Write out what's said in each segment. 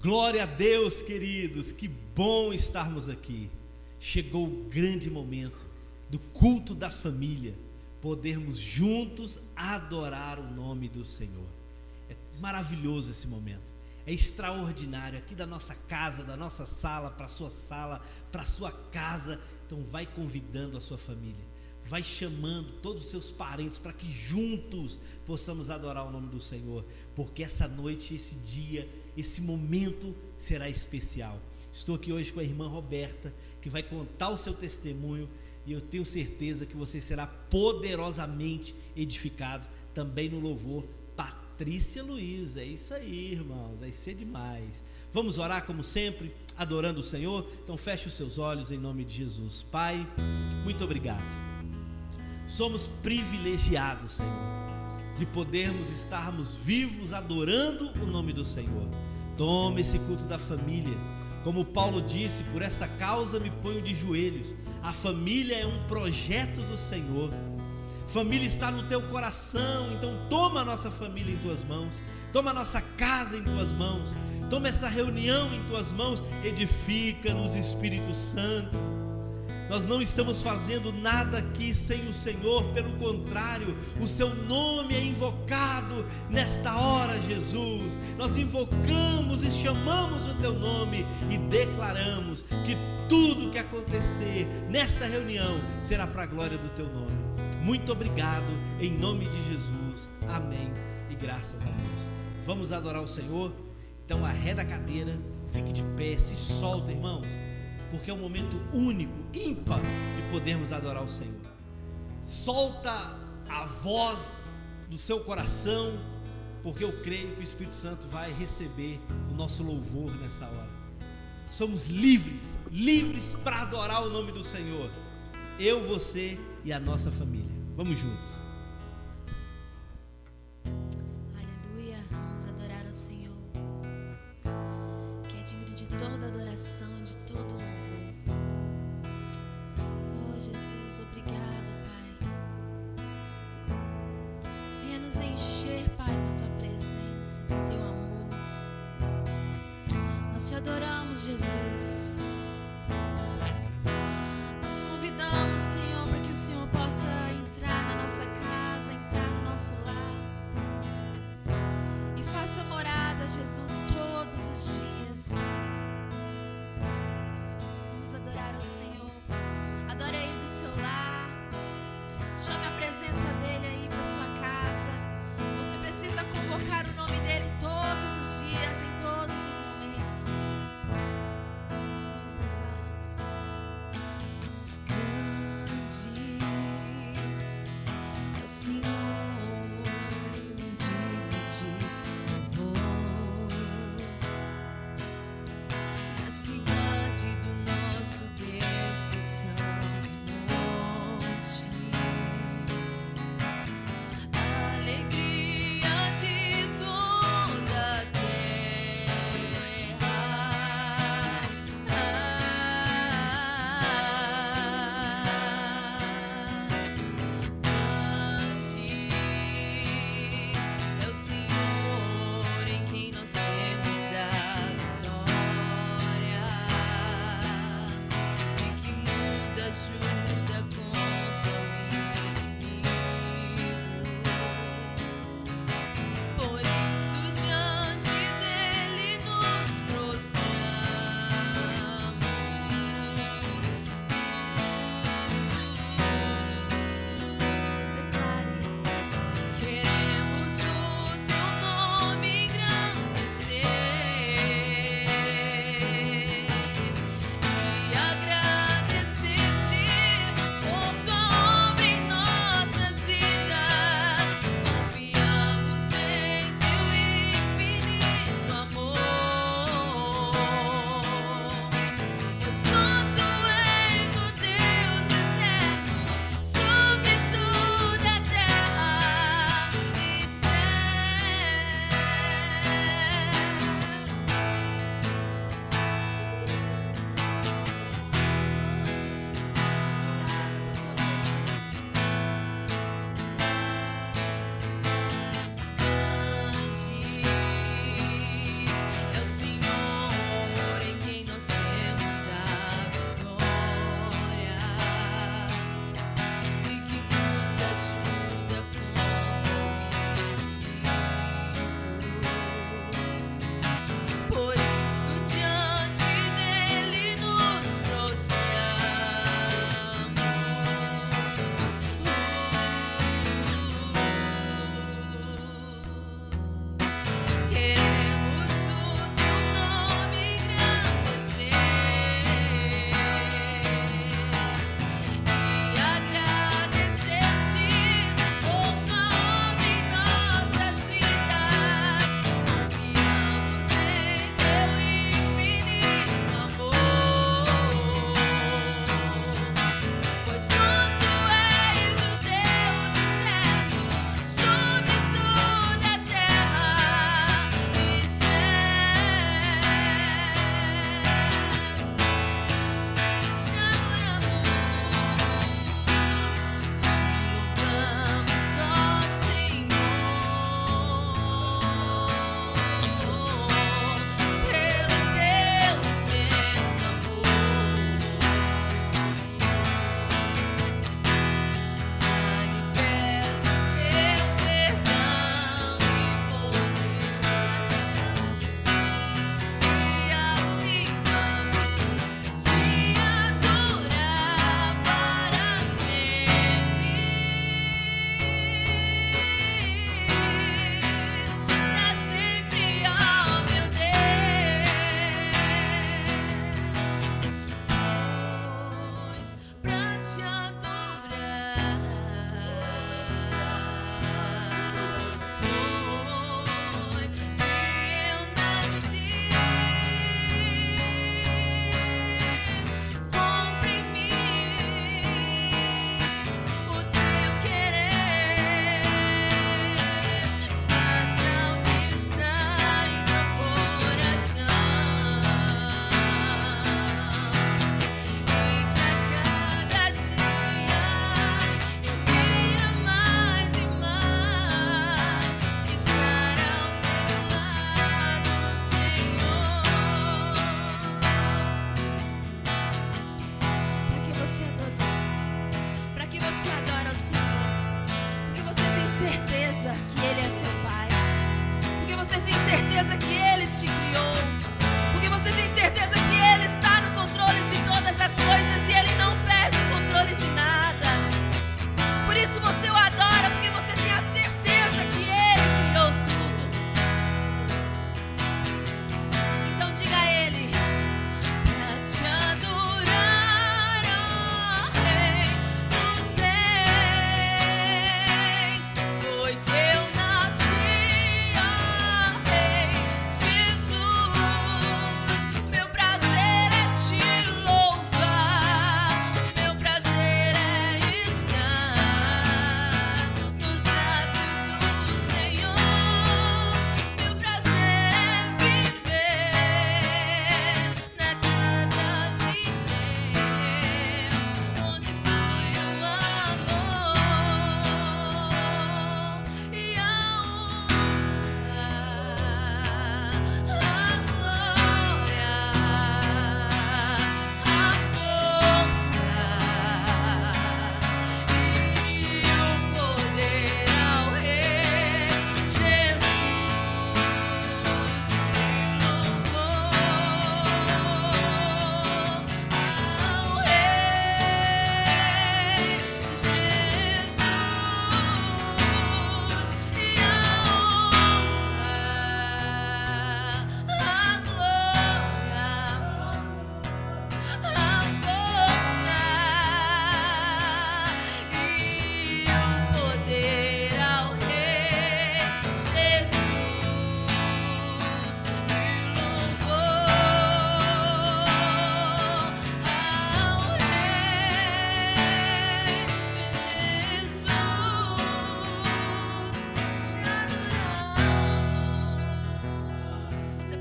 Glória a Deus, queridos, que bom estarmos aqui. Chegou o grande momento do culto da família, podermos juntos adorar o nome do Senhor. É maravilhoso esse momento, é extraordinário, aqui da nossa casa, da nossa sala, para a sua casa. Então vai convidando a sua família, vai chamando todos os seus parentes para que juntos possamos adorar o nome do Senhor, porque essa noite, esse dia, esse momento será especial. Estou aqui hoje com a irmã Roberta, que vai contar o seu testemunho, e eu tenho certeza que você será poderosamente edificado. Também no louvor, Patrícia Luiz. É isso aí, irmãos, vai ser demais. Vamos orar como sempre, adorando o Senhor. Então feche os seus olhos em nome de Jesus. Pai, muito obrigado. Somos privilegiados, Senhor, de podermos estarmos vivos adorando o nome do Senhor. Toma esse culto da família. Como Paulo disse, por esta causa me ponho de joelhos. A família é um projeto do Senhor. Família está no teu coração, então toma a nossa família em tuas mãos, toma a nossa casa em tuas mãos, toma essa reunião em tuas mãos, edifica-nos, Espírito Santo. Nós não estamos fazendo nada aqui sem o Senhor, pelo contrário, o seu nome é invocado nesta hora, Jesus. Nós invocamos e chamamos o teu nome e declaramos que tudo que acontecer nesta reunião será para a glória do teu nome. Muito obrigado, em nome de Jesus, amém e graças a Deus. Vamos adorar o Senhor? Então arreda a cadeira, fique de pé, se solta, irmãos, porque é um momento único, ímpar, de podermos adorar o Senhor. Solta a voz do seu coração, porque eu creio que o Espírito Santo vai receber o nosso louvor nessa hora. Somos livres, livres para adorar o nome do Senhor. Eu, você e a nossa família. Vamos juntos. Aleluia, vamos adorar ao Senhor, que é digno de toda adoração, de todo louvor. Oh Jesus, obrigada, Pai. Venha nos encher, Pai, com a Tua presença, com o Teu amor. Nós Te adoramos, Jesus. Nós convidamos, Senhor, para que o Senhor possa entrar na nossa casa, entrar no nosso lar e faça morada, Jesus, todos os dias. Vamos adorar ao Senhor. Adore aí do seu lar. Chame a presença dEle aí para sua casa. Você precisa convocar o nome dEle todos os dias, em todos os momentos. Vamos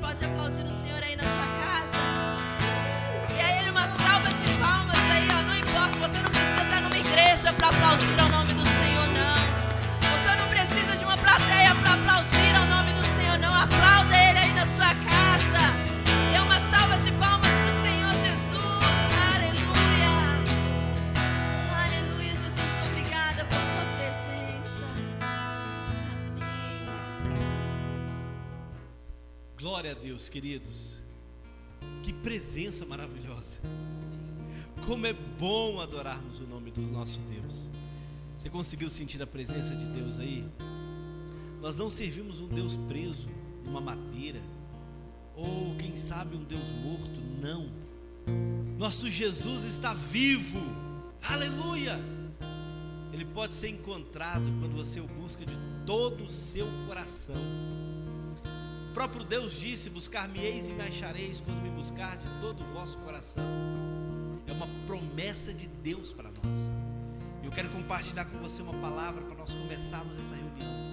pode aplaudir o Senhor aí na sua casa. E a Ele uma salva de palmas aí, ó. Não importa, você não precisa estar numa igreja para aplaudir ao nome do Senhor, não. Você não precisa de uma plateia para aplaudir ao nome do Senhor, não. Aplauda Ele aí na sua casa. Dê uma salva de palmas para o Senhor Jesus. Aleluia. Aleluia, Jesus. Obrigada por tua presença. Amém. Glória a Deus, queridos. Que presença maravilhosa. Como é bom adorarmos o nome do nosso Deus. Você conseguiu sentir a presença de Deus aí? Nós não servimos um Deus preso numa madeira, ou quem sabe um Deus morto, não. Nosso Jesus está vivo, aleluia. Ele pode ser encontrado quando você o busca de todo o seu coração. O próprio Deus disse: buscar-me-eis e me achareis quando me buscar de todo o vosso coração. É uma promessa de Deus para nós. Eu quero compartilhar com você uma palavra para nós começarmos essa reunião.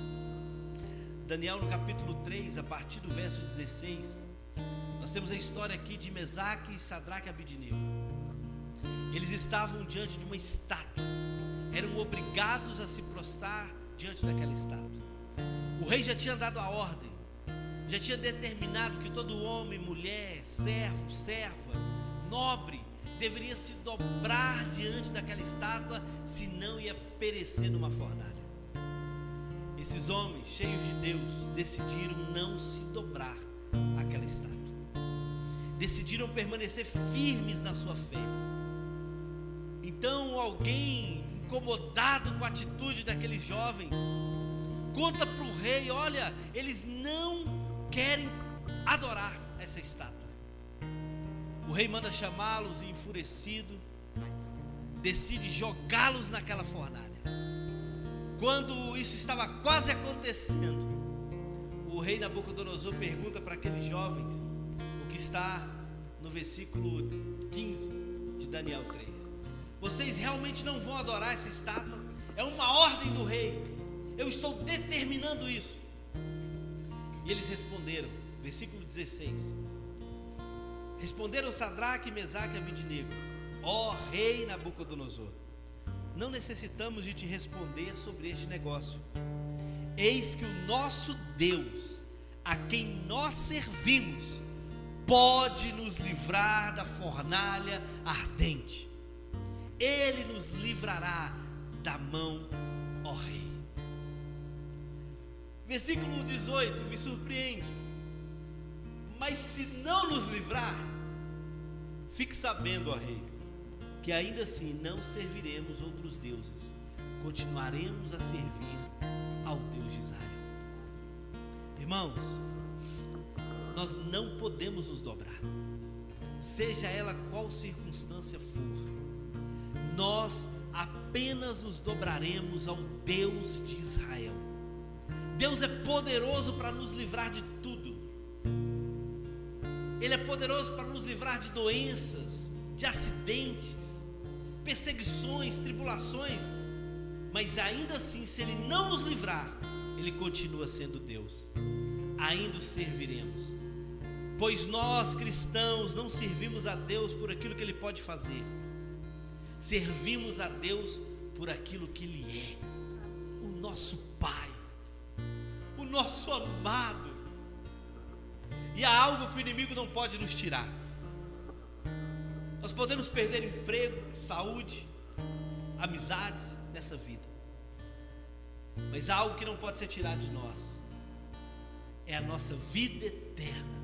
Daniel, no capítulo 3, a partir do verso 16, nós temos a história aqui de Mesaque, Sadraque e Abidnego. Eles estavam diante de uma estátua, eram obrigados a se prostrar diante daquela estátua. O rei já tinha dado a ordem, já tinha determinado que todo homem, mulher, servo, serva, nobre, deveria se dobrar diante daquela estátua, senão ia perecer numa fornalha. Esses homens cheios de Deus decidiram não se dobrar àquela estátua, decidiram permanecer firmes na sua fé. Então alguém, incomodado com a atitude daqueles jovens, conta para o rei: olha, eles não querem adorar essa estátua. O rei manda chamá-los e, enfurecido, decide jogá-los naquela fornalha. Quando isso estava quase acontecendo, o rei Nabucodonosor pergunta para aqueles jovens o que está no versículo 15 de Daniel 3: vocês realmente não vão adorar essa estátua? É uma ordem do rei, eu estou determinando isso. E eles responderam, versículo 16: responderam Sadraque, Mesaque e Abidnego: ó rei Nabucodonosor, não necessitamos de te responder sobre este negócio. Eis que o nosso Deus, a quem nós servimos, pode nos livrar da fornalha ardente. Ele nos livrará da mão, ó rei. Versículo 18 me surpreende: mas se não nos livrar, fique sabendo, ó rei, que ainda assim não serviremos outros deuses, continuaremos a servir ao Deus de Israel. Irmãos, nós não podemos nos dobrar, seja ela qual circunstância for. Nós apenas nos dobraremos ao Deus de Israel. Deus é poderoso para nos livrar de tudo. Ele é poderoso para nos livrar de doenças, de acidentes, perseguições, tribulações. Mas ainda assim, se Ele não nos livrar, Ele continua sendo Deus. Ainda o serviremos, pois nós cristãos não servimos a Deus por aquilo que Ele pode fazer, servimos a Deus por aquilo que Ele é: o nosso Pai, o nosso amado. E há algo que o inimigo não pode nos tirar. Nós podemos perder emprego, saúde, amizades nessa vida, mas há algo que não pode ser tirado de nós: é a nossa vida eterna,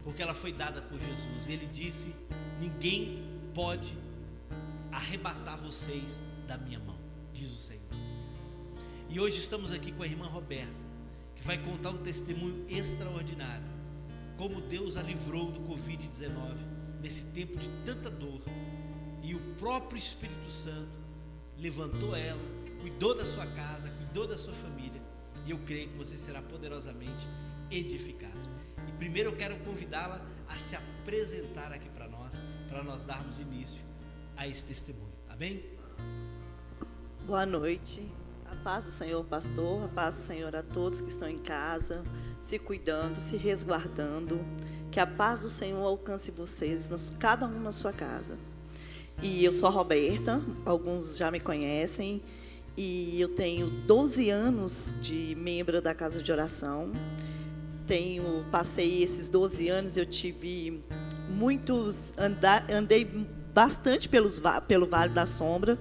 porque ela foi dada por Jesus. E Ele disse: ninguém pode arrebatar vocês da minha mão, diz o Senhor. E hoje estamos aqui com a irmã Roberta, que vai contar um testemunho extraordinário, como Deus a livrou do Covid-19, nesse tempo de tanta dor, e o próprio Espírito Santo levantou ela, cuidou da sua casa, cuidou da sua família, e eu creio que você será poderosamente edificado. E primeiro eu quero convidá-la a se apresentar aqui para nós darmos início a esse testemunho, amém? Boa noite, a paz do Senhor, pastor, a paz do Senhor a todos que estão em casa. se cuidando, se resguardando. Que a paz do Senhor alcance vocês, cada um na sua casa. E eu sou a Roberta, alguns já me conhecem, e eu tenho 12 anos de membro da Casa de Oração. Passei esses 12 anos, eu tive andei bastante pelo Vale da Sombra,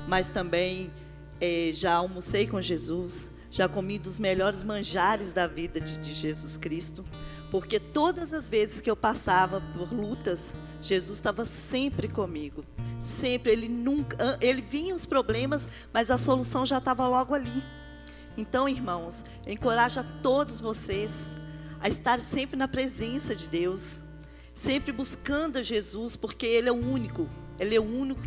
mas também já almocei com Jesus, já comi dos melhores manjares da vida de Jesus Cristo. Porque todas as vezes que eu passava por lutas, Jesus estava sempre comigo. Sempre, ele vinha os problemas, mas a solução já estava logo ali. Então, irmãos, eu encorajo a todos vocês a estar sempre na presença de Deus, sempre buscando a Jesus, porque Ele é o único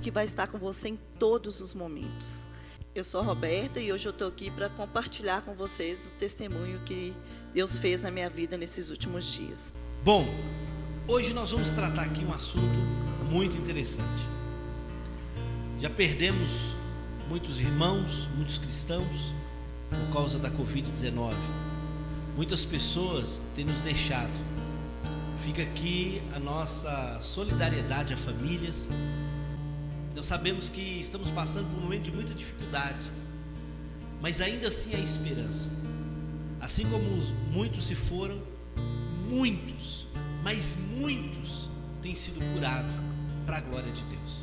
que vai estar com você em todos os momentos. Eu sou a Roberta e hoje eu estou aqui para compartilhar com vocês o testemunho que Deus fez na minha vida nesses últimos dias. Bom, hoje nós vamos tratar aqui um assunto muito interessante. Já perdemos muitos irmãos, muitos cristãos por causa da Covid-19. Muitas pessoas têm nos deixado. Fica aqui a nossa solidariedade a famílias. Nós sabemos que estamos passando por um momento de muita dificuldade, mas ainda assim há esperança. Assim como muitos se foram, muitos, mas muitos têm sido curados para a glória de Deus.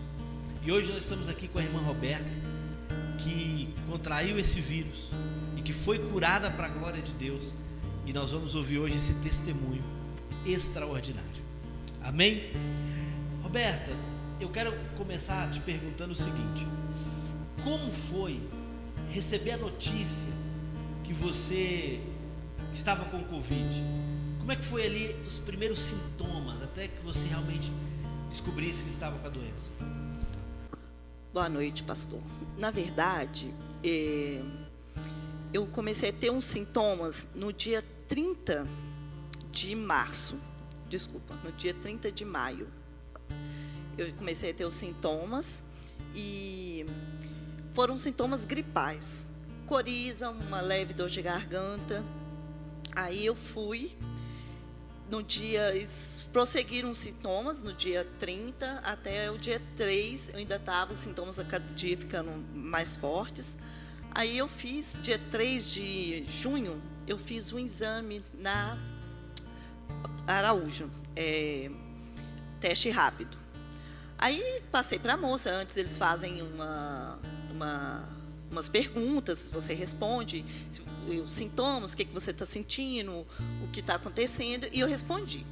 E hoje nós estamos aqui com a irmã Roberta, que contraiu esse vírus e que foi curada para a glória de Deus. E nós vamos ouvir hoje esse testemunho extraordinário. Amém? Roberta, eu quero começar te perguntando o seguinte: como foi receber a notícia que você estava com Covid? Como é que foi ali os primeiros sintomas, até que você realmente descobrisse que estava com a doença? Boa noite, pastor. Na verdade, eu comecei a ter uns sintomas no dia 30 de março. No dia 30 de maio. Eu comecei a ter os sintomas e foram sintomas gripais. Coriza, uma leve dor de garganta. Aí eu fui, prosseguiram os sintomas no dia 30 até o dia 3, eu ainda estava, os sintomas a cada dia ficando mais fortes. Aí eu fiz, dia 3 de junho, eu fiz um exame na Araújo, teste rápido. Aí passei para a moça, antes eles fazem umas perguntas, você responde os sintomas, o que você está sentindo, o que está acontecendo, e eu respondi.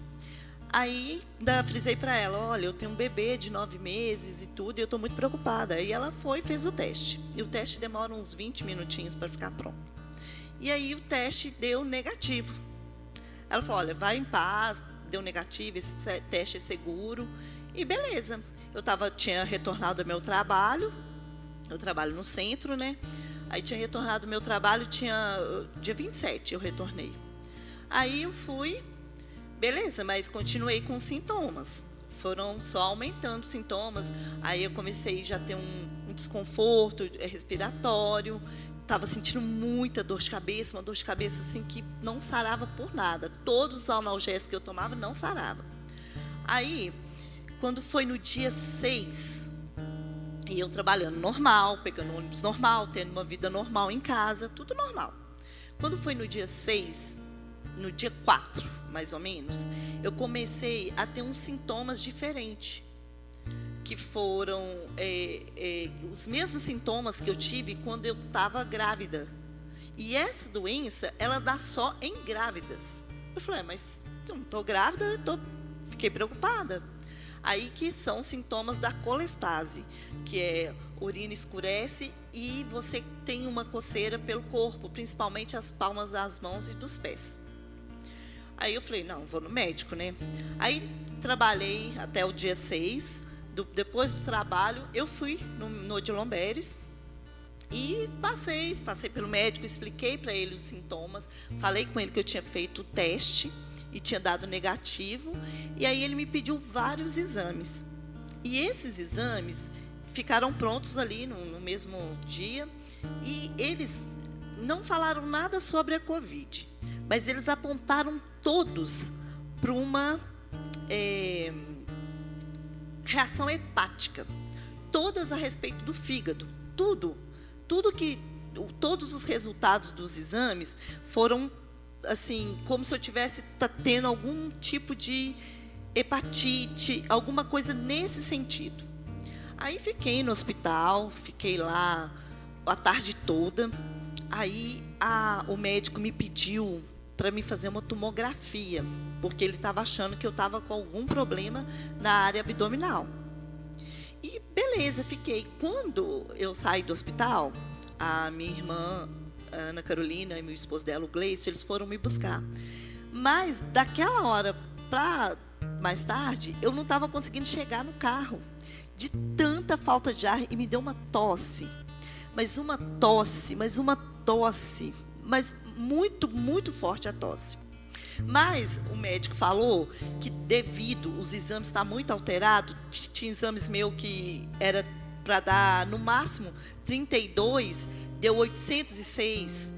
Aí ainda frisei para ela, olha, eu tenho um bebê de 9 meses e tudo, e eu estou muito preocupada. Aí ela foi e fez o teste, e o teste demora uns 20 minutinhos para ficar pronto. E aí o teste deu negativo. Ela falou, olha, vai em paz, deu negativo, esse teste é seguro, e beleza. Tinha retornado ao meu trabalho, eu trabalho no centro, né? Aí tinha retornado ao meu trabalho, dia 27 eu retornei. Aí eu fui, beleza, mas continuei com sintomas. Foram só aumentando os sintomas. Aí eu comecei já a ter um desconforto respiratório. Estava sentindo muita dor de cabeça, uma dor de cabeça assim que não sarava por nada. Todos os analgésicos que eu tomava não sarava. Aí, quando foi no dia 6, e eu trabalhando normal, pegando ônibus normal, tendo uma vida normal em casa, tudo normal. Quando foi no dia 6, no dia 4, mais ou menos, eu comecei a ter uns sintomas diferentes, que foram os mesmos sintomas que eu tive quando eu estava grávida. E essa doença, ela dá só em grávidas. Eu falei, mas eu não estou grávida, fiquei preocupada. Aí que são sintomas da colestase, que é urina escurece e você tem uma coceira pelo corpo, principalmente as palmas das mãos e dos pés. Aí eu falei, não, vou no médico, né? Aí trabalhei até o dia 6, depois do trabalho eu fui no Odilon Beres e passei pelo médico, expliquei para ele os sintomas, falei com ele que eu tinha feito o teste e tinha dado negativo, e aí ele me pediu vários exames. E esses exames ficaram prontos ali no mesmo dia, e eles não falaram nada sobre a Covid, mas eles apontaram todos para uma reação hepática, todas a respeito do fígado, todos os resultados dos exames foram assim, como se eu tivesse tendo algum tipo de hepatite, alguma coisa nesse sentido. Aí fiquei no hospital, fiquei lá a tarde toda. Aí o médico me pediu para me fazer uma tomografia, porque ele estava achando que eu estava com algum problema na área abdominal. E beleza, fiquei. Quando eu saí do hospital, a minha irmã, a Ana Carolina, e meu esposo dela, o Gleison, eles foram me buscar. Mas daquela hora para mais tarde, eu não estava conseguindo chegar no carro, de tanta falta de ar, e me deu uma tosse, mas muito, muito forte a tosse. Mas o médico falou que devido os exames estar muito alterados, tinha exames meus que era para dar no máximo 32, deu 806,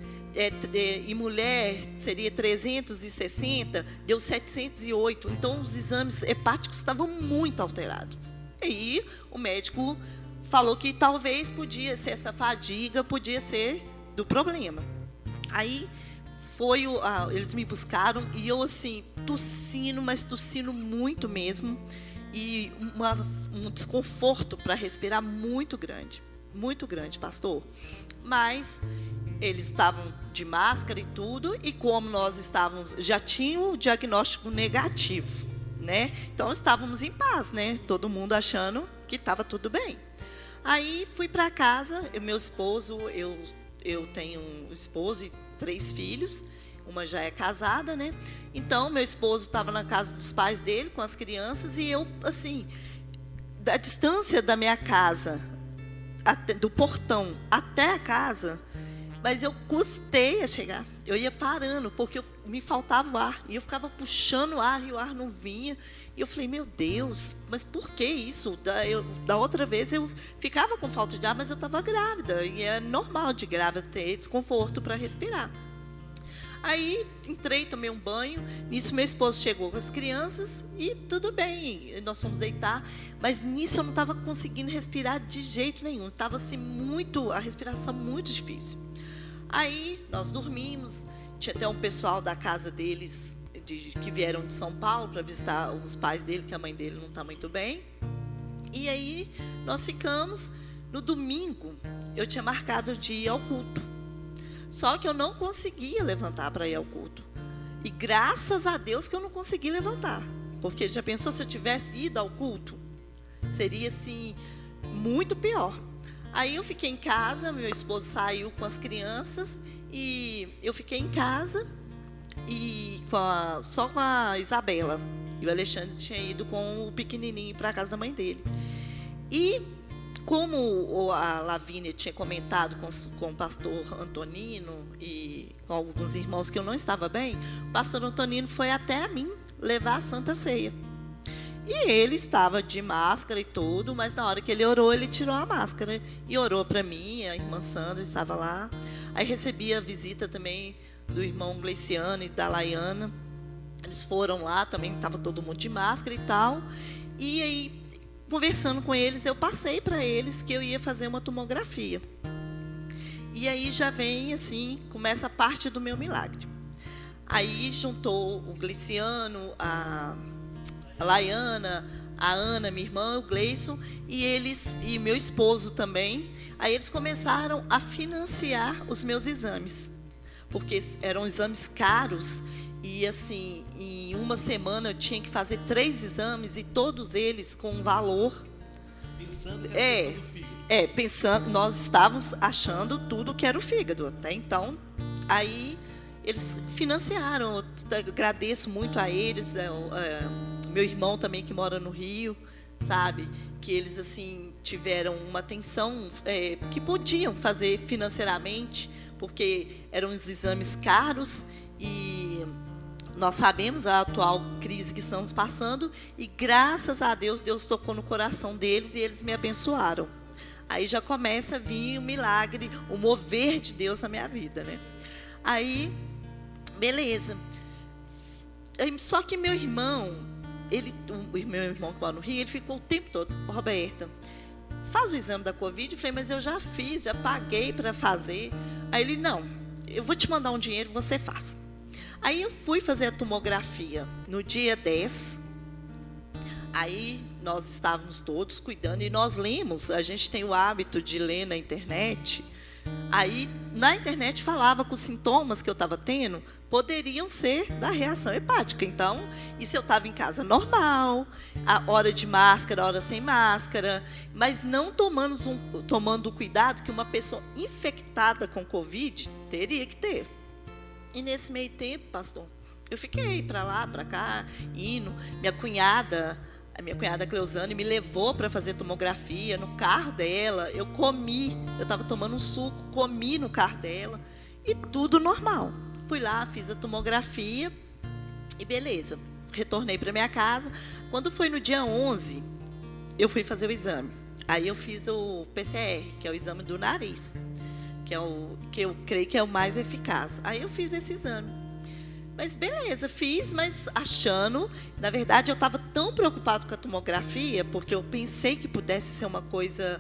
e mulher seria 360, deu 708. Então os exames hepáticos estavam muito alterados. E o médico falou que talvez podia ser essa fadiga, podia ser do problema. Aí eles me buscaram e eu assim, tossindo, mas tossindo muito mesmo, e um desconforto para respirar muito grande, pastor. Mas eles estavam de máscara e tudo, e como nós estávamos, já tinha o diagnóstico negativo, né? Então estávamos em paz, né? Todo mundo achando que estava tudo bem. Aí fui para casa, meu esposo, eu tenho um esposo e 3 filhos, uma já é casada, né? Então meu esposo estava na casa dos pais dele com as crianças, e eu assim, da distância da minha casa, do portão até a casa, mas eu custei a chegar. Eu ia parando, porque me faltava o ar. E eu ficava puxando o ar, e o ar não vinha. E eu falei, meu Deus, mas por que isso? Da outra vez eu ficava com falta de ar, mas eu estava grávida. E é normal de grávida ter desconforto para respirar. Aí entrei, tomei um banho. Nisso meu esposo chegou com as crianças e tudo bem, nós fomos deitar. Mas nisso eu não estava conseguindo respirar de jeito nenhum. Estava assim, a respiração muito difícil. Aí nós dormimos, tinha até um pessoal da casa deles, que vieram de São Paulo para visitar os pais dele, que a mãe dele não está muito bem. E aí nós ficamos. No domingo, eu tinha marcado de ir ao culto. Só que eu não conseguia levantar para ir ao culto. E graças a Deus que eu não consegui levantar. Porque já pensou se eu tivesse ido ao culto? Seria assim, muito pior. Aí eu fiquei em casa, meu esposo saiu com as crianças e eu fiquei em casa e só com a Isabela. E o Alexandre tinha ido com o pequenininho para a casa da mãe dele. E como a Lavínia tinha comentado com o pastor Antonino e com alguns irmãos que eu não estava bem, o pastor Antonino foi até a mim levar a Santa Ceia. E ele estava de máscara e tudo, mas na hora que ele orou, ele tirou a máscara e orou para mim. A irmã Sandra estava lá. Aí recebi a visita também do irmão Gleiciano e da Laiana. Eles foram lá, também estava todo mundo de máscara e tal. E aí, conversando com eles, eu passei para eles que eu ia fazer uma tomografia. E aí já vem assim, começa a parte do meu milagre. Aí juntou o Gleiciano, a Laiana, a Ana, minha irmã, o Gleison, e meu esposo também. Aí eles começaram a financiar os meus exames, porque eram exames caros, e assim, em uma semana eu tinha que fazer 3 exames, e todos eles com um valor. Pensando que era do fígado. Pensando, nós estávamos achando tudo que era o fígado, até então. Aí eles financiaram, eu agradeço muito a eles, meu irmão também que mora no Rio, sabe, que eles assim tiveram uma atenção que podiam fazer financeiramente, porque eram os exames caros e nós sabemos a atual crise que estamos passando, e graças a Deus, Deus tocou no coração deles e eles me abençoaram. Aí já começa a vir o milagre, o mover de Deus na minha vida, né? Aí Beleza. Só que meu irmão, o meu irmão que mora no Rio, ele ficou o tempo todo, Roberta, faz o exame da Covid. Eu falei, mas eu já fiz, já paguei para fazer. Aí ele, não, eu vou te mandar um dinheiro, você faz. Aí eu fui fazer a tomografia no dia 10. Aí nós estávamos todos cuidando e nós lemos, a gente tem o hábito de ler na internet. Aí na internet falava que os sintomas que eu estava tendo poderiam ser da reação hepática. Então, e se eu estava em casa normal, a hora de máscara, a hora sem máscara, mas não tomando o cuidado que uma pessoa infectada com Covid teria que ter. E nesse meio tempo, pastor, eu fiquei para lá, para cá, indo. A minha cunhada Cleusane me levou para fazer tomografia no carro dela. Eu estava tomando um suco, comi no carro dela e tudo normal. Fui lá, fiz a tomografia e beleza. Retornei para minha casa. Quando foi no dia 11, eu fui fazer o exame. Aí eu fiz o PCR, que é o exame do nariz, que é o que eu creio que é o mais eficaz. Aí eu fiz esse exame. Mas beleza, fiz, mas achando... Na verdade, eu estava tão preocupado com a tomografia, porque eu pensei que pudesse ser uma coisa,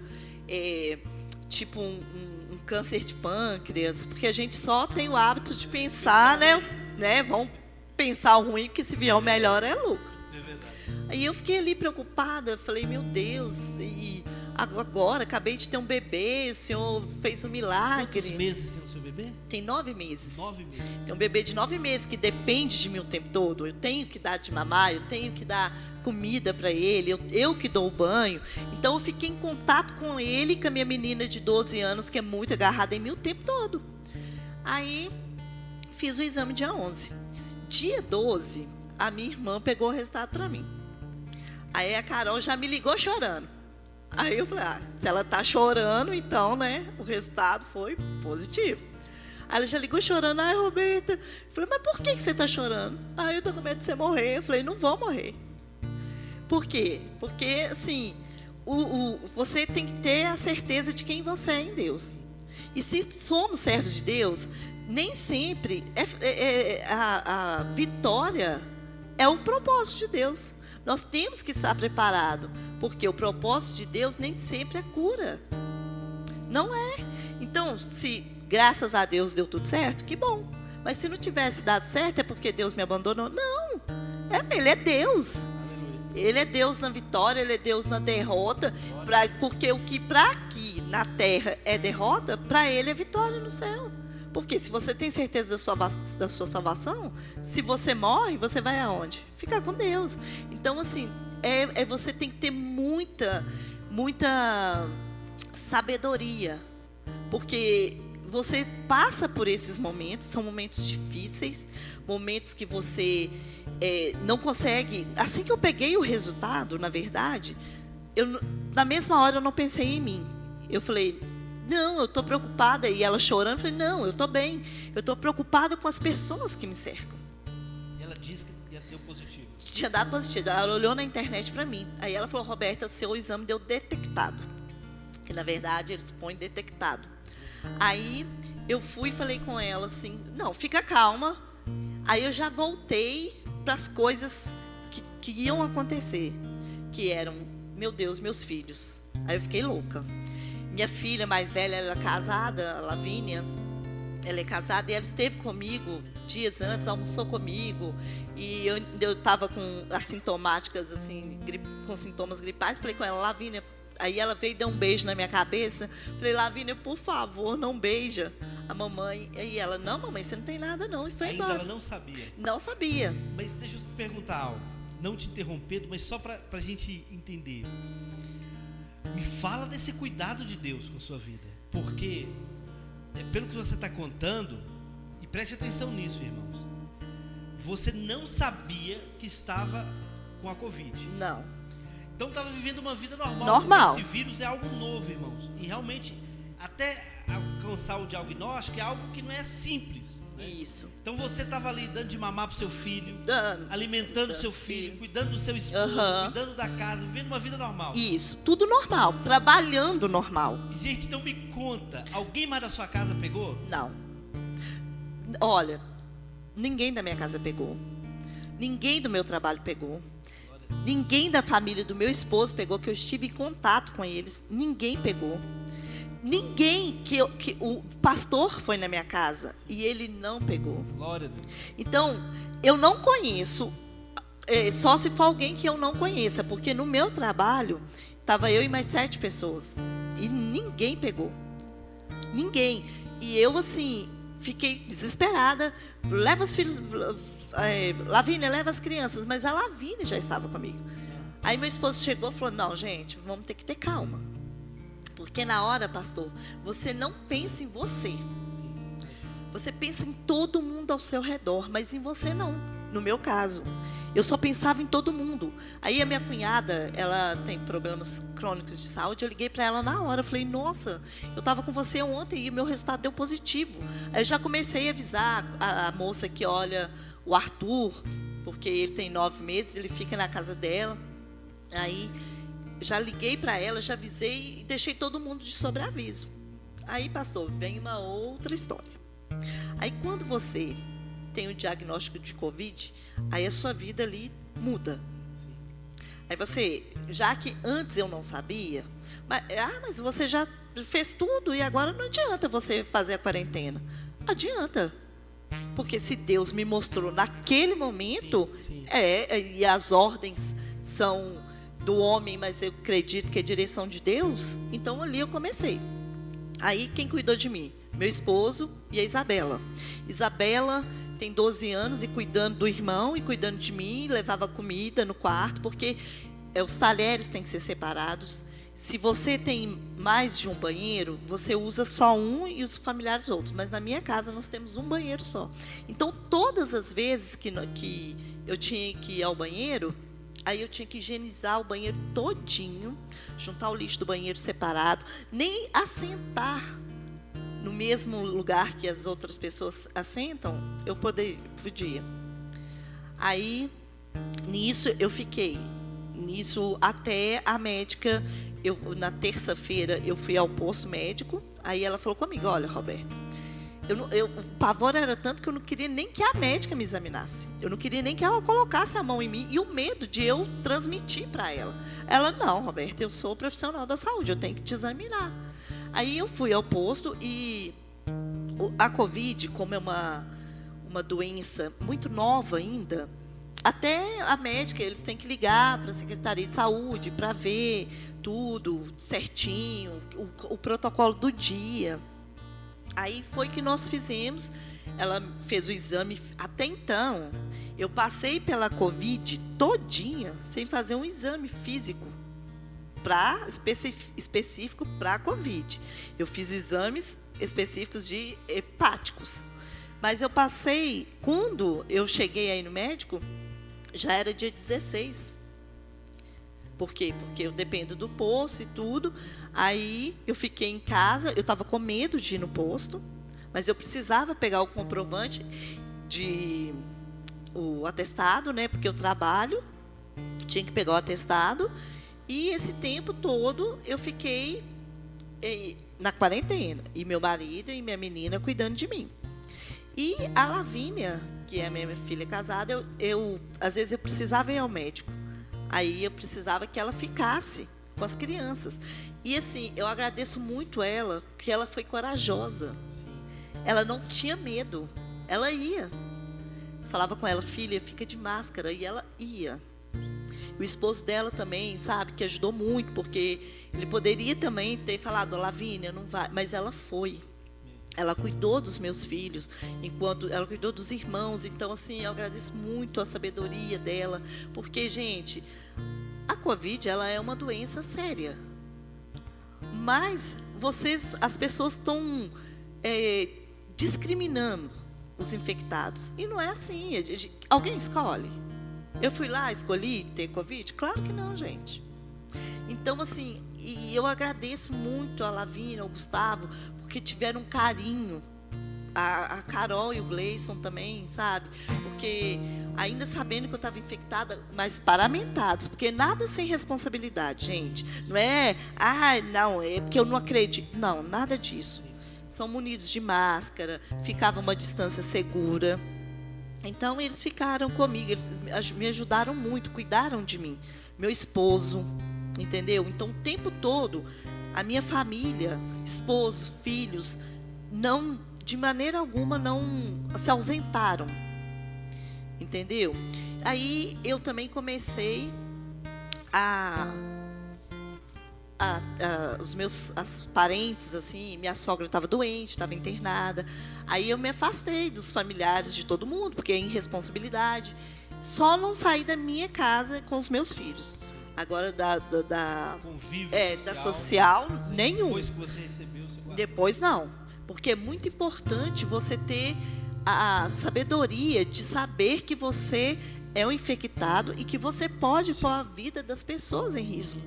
tipo um câncer de pâncreas, porque a gente só tem o hábito de pensar, né? Vamos pensar o ruim, porque se vier o melhor é lucro. É verdade. Aí eu fiquei ali preocupada, falei, meu Deus, e agora acabei de ter um bebê, o senhor fez um milagre. Quantos meses tem o seu bebê? Tem 9 meses. 9 meses. Tem um bebê de 9 meses que depende de mim o tempo todo. Eu tenho que dar de mamar, eu tenho que dar comida para ele, eu que dou o banho. Então eu fiquei em contato com ele, com a minha menina de 12 anos, que é muito agarrada em mim o tempo todo. Aí fiz o exame dia 11. Dia 12, a minha irmã pegou o resultado para mim. Aí a Carol já me ligou chorando. Aí eu falei, se ela tá chorando, então, né, o resultado foi positivo. Aí ela já ligou chorando, Roberta. Eu falei, mas por que você tá chorando? Eu tô com medo de você morrer. Eu falei, não vou morrer. Por quê? Porque, assim, você tem que ter a certeza de quem você é em Deus. E se somos servos de Deus, nem sempre a vitória é o propósito de Deus. Nós temos que estar preparados, porque o propósito de Deus nem sempre é cura. Não é. Então, se graças a Deus deu tudo certo, que bom. Mas se não tivesse dado certo, é porque Deus me abandonou? Não. Ele é Deus. Ele é Deus na vitória, Ele é Deus na derrota. Porque o que para aqui na terra é derrota, para Ele é vitória no céu. Porque se você tem certeza da sua salvação, se você morre, você vai aonde? Ficar com Deus. Então, assim, você tem que ter muita sabedoria. Porque você passa por esses momentos, são momentos difíceis, momentos que você não consegue. Assim que eu peguei o resultado, na verdade, na mesma hora eu não pensei em mim. Eu falei, não, eu estou preocupada. E ela chorando, eu falei, não, eu estou bem. Eu estou preocupada com as pessoas que me cercam. E ela disse que deu positivo. Tinha dado positivo. Ela olhou na internet para mim. Aí ela falou, Roberta, seu exame deu detectado. Que na verdade eles põem detectado. Aí eu fui e falei com ela assim, não, fica calma. Aí eu já voltei para as coisas que iam acontecer. Que eram, meu Deus, meus filhos. Aí eu fiquei louca. Minha filha mais velha, ela é casada, a Lavínia, ela é casada e ela esteve comigo dias antes, almoçou comigo. E eu estava com assintomáticas, assim, com sintomas gripais. Falei com ela, Lavínia, aí ela veio e deu um beijo na minha cabeça. Falei, Lavínia, por favor, não beija a mamãe. E ela, não, mamãe, você não tem nada não. E foi ainda embora. Ela não sabia? Não sabia. Mas deixa eu te perguntar algo, não te interrompendo, mas só para a gente entender. Me fala desse cuidado de Deus com a sua vida. Porque, pelo que você está contando, e preste atenção nisso, irmãos, você não sabia que estava com a Covid. Não. Então estava vivendo uma vida normal. Normal. Esse vírus é algo novo, irmãos. E realmente, até alcançar o diagnóstico, é algo que não é simples. Né? Isso. Então você estava ali dando de mamar para o seu filho, dando, alimentando o seu filho, cuidando do seu esposo, cuidando da casa, vivendo uma vida normal. Isso, tudo normal, trabalhando normal. Gente, então me conta, alguém mais da sua casa pegou? Não. Olha, ninguém da minha casa pegou. Ninguém do meu trabalho pegou. Ninguém da família do meu esposo pegou, que eu estive em contato com eles. Ninguém pegou. Ninguém que o pastor foi na minha casa e ele não pegou. Glória a Deus. Então, eu não conheço, só se for alguém que eu não conheça, porque no meu trabalho estava eu e mais 7 pessoas e ninguém pegou. Ninguém. E eu, assim, fiquei desesperada. Leva os filhos, Lavínia, leva as crianças. Mas a Lavínia já estava comigo. Aí meu esposo chegou e falou, não, gente, vamos ter que ter calma. Porque na hora, pastor, você não pensa em você. Você pensa em todo mundo ao seu redor, mas em você não. No meu caso, eu só pensava em todo mundo. Aí a minha cunhada, ela tem problemas crônicos de saúde, eu liguei para ela na hora, eu falei, nossa, eu estava com você ontem e o meu resultado deu positivo. Aí eu já comecei a avisar a moça que olha o Arthur, porque ele tem 9 meses, ele fica na casa dela. Aí já liguei para ela, já avisei e deixei todo mundo de sobreaviso. Aí, pastor, vem uma outra história. Aí, quando você tem o diagnóstico de Covid, aí a sua vida ali muda. Aí você, já que antes eu não sabia, mas você já fez tudo e agora não adianta você fazer a quarentena. Adianta. Porque se Deus me mostrou naquele momento, e as ordens são do homem, mas eu acredito que é direção de Deus, então ali eu comecei. Aí quem cuidou de mim? Meu esposo e a Isabela. Isabela tem 12 anos e cuidando do irmão e cuidando de mim, levava comida no quarto, porque os talheres têm que ser separados. Se você tem mais de um banheiro, você usa só um e os familiares outros. Mas na minha casa nós temos um banheiro só. Então, todas as vezes que eu tinha que ir ao banheiro, aí eu tinha que higienizar o banheiro todinho, juntar o lixo do banheiro separado, nem assentar no mesmo lugar que as outras pessoas assentam, eu podia. Aí, nisso, eu fiquei. Nisso, até a médica, na terça-feira, eu fui ao posto médico, aí ela falou comigo, olha, Roberta, o pavor era tanto que eu não queria nem que a médica me examinasse. Eu não queria nem que ela colocasse a mão em mim. E o medo de eu transmitir para ela. Ela, não, Roberta, eu sou profissional da saúde, eu tenho que te examinar. Aí eu fui ao posto e a Covid, como é uma doença muito nova ainda, até a médica, eles têm que ligar para a Secretaria de Saúde para ver tudo certinho, o protocolo do dia. Aí foi que nós fizemos, ela fez o exame. Até então, eu passei pela Covid todinha sem fazer um exame físico específico para a Covid. Eu fiz exames específicos de hepáticos. Mas eu passei, quando eu cheguei aí no médico, já era dia 16. Por quê? Porque eu dependo do posto e tudo. Aí eu fiquei em casa, eu estava com medo de ir no posto, mas eu precisava pegar o comprovante o atestado, né? Porque eu trabalho, tinha que pegar o atestado. E esse tempo todo eu fiquei na quarentena. E meu marido e minha menina cuidando de mim. E a Lavínia, que é a minha filha casada, às vezes eu precisava ir ao médico. Aí eu precisava que ela ficasse com as crianças. E assim, eu agradeço muito ela, porque ela foi corajosa. Ela não tinha medo. Ela ia. Falava com ela, filha, fica de máscara. E ela ia. O esposo dela também, sabe, que ajudou muito, porque ele poderia também ter falado, Lavínia, não vai. Mas ela foi. Ela cuidou dos meus filhos, enquanto ela cuidou dos irmãos. Então, assim, eu agradeço muito a sabedoria dela, porque, gente, a Covid, ela é uma doença séria. Mas as pessoas estão discriminando os infectados. E não é assim. Alguém escolhe? Eu fui lá, escolhi ter Covid? Claro que não, gente. Então, assim, e eu agradeço muito a Lavínia, ao Gustavo, porque tiveram um carinho. A Carol e o Gleison também, sabe? Porque, ainda sabendo que eu estava infectada, mas paramentados, porque nada sem responsabilidade, gente. Não é, não, é porque eu não acredito. Não, nada disso. São munidos de máscara, ficava uma distância segura. Então, eles ficaram comigo, eles me ajudaram muito, cuidaram de mim. Meu esposo, entendeu? Então, o tempo todo, a minha família, esposo, filhos, não, de maneira alguma, não se ausentaram, entendeu? Aí, eu também comecei os meus parentes, assim, minha sogra estava doente, estava internada. Aí eu me afastei dos familiares de todo mundo, porque é irresponsabilidade. Só não saí da minha casa com os meus filhos. Agora da Convívio da social, nenhum. Depois que você recebeu, você guardou. Depois não. Porque é muito importante você ter a sabedoria de saber que você é um infectado e que você pode pôr a vida das pessoas em risco.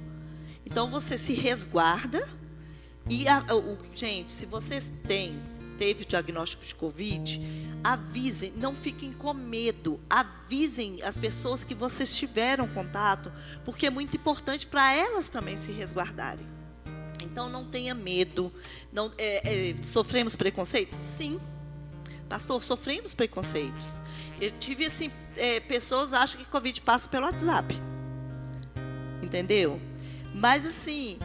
Então, você se resguarda e, gente, se vocês teve o diagnóstico de Covid, avisem, não fiquem com medo, avisem as pessoas que vocês tiveram contato, porque é muito importante para elas também se resguardarem. Então, não tenha medo. Não, sofremos preconceito? Sim. Pastor, sofremos preconceitos. Eu tive, assim, pessoas acham que Covid passa pelo WhatsApp. Entendeu? Mas, assim,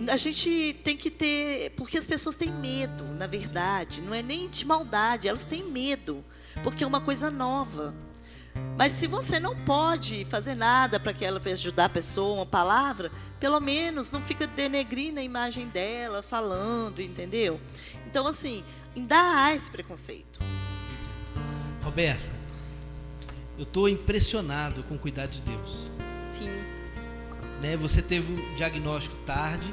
a gente tem que ter... Porque as pessoas têm medo, na verdade. Não é nem de maldade, elas têm medo. Porque é uma coisa nova. Mas se você não pode fazer nada para ajudar a pessoa, uma palavra, pelo menos não fica denegrindo a imagem dela, falando, entendeu? Então, assim, ainda há esse preconceito. Roberta, eu estou impressionado com o cuidado de Deus. Sim. Né? Você teve um diagnóstico tarde.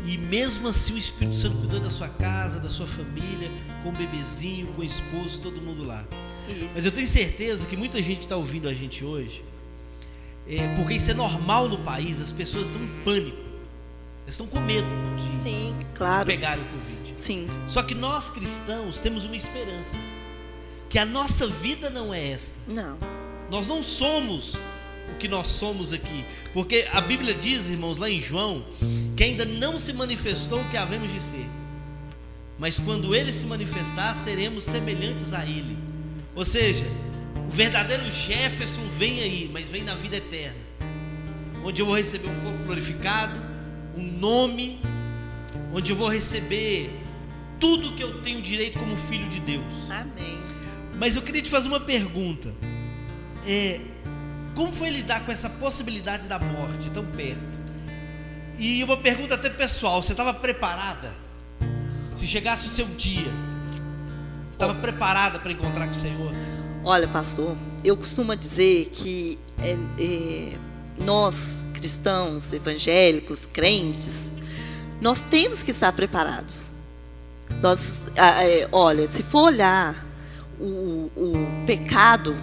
E mesmo assim o Espírito Santo cuidou da sua casa, da sua família, com o bebezinho, com o esposo, todo mundo lá. Isso. Mas eu tenho certeza que muita gente está ouvindo a gente hoje, porque isso é normal no país, as pessoas estão em pânico. Elas estão com medo Sim, claro. de pegarem o Covid. Sim. Só que nós cristãos temos uma esperança, que a nossa vida não é esta. Não. Nós não somos o que nós somos aqui, porque a Bíblia diz, irmãos, lá em João, que ainda não se manifestou o que havemos de ser, mas quando Ele se manifestar, seremos semelhantes a Ele. Ou seja, o verdadeiro Jefferson vem aí, mas vem na vida eterna, onde eu vou receber um corpo glorificado, um nome, onde eu vou receber tudo que eu tenho direito como filho de Deus. Amém. Mas eu queria te fazer uma pergunta. Como foi lidar com essa possibilidade da morte tão perto? E uma pergunta até pessoal, você estava preparada? Se chegasse o seu dia, você estava preparada para encontrar com o Senhor? Olha, pastor, eu costumo dizer que nós, cristãos, evangélicos, crentes, nós temos que estar preparados. Olha, se for olhar o pecado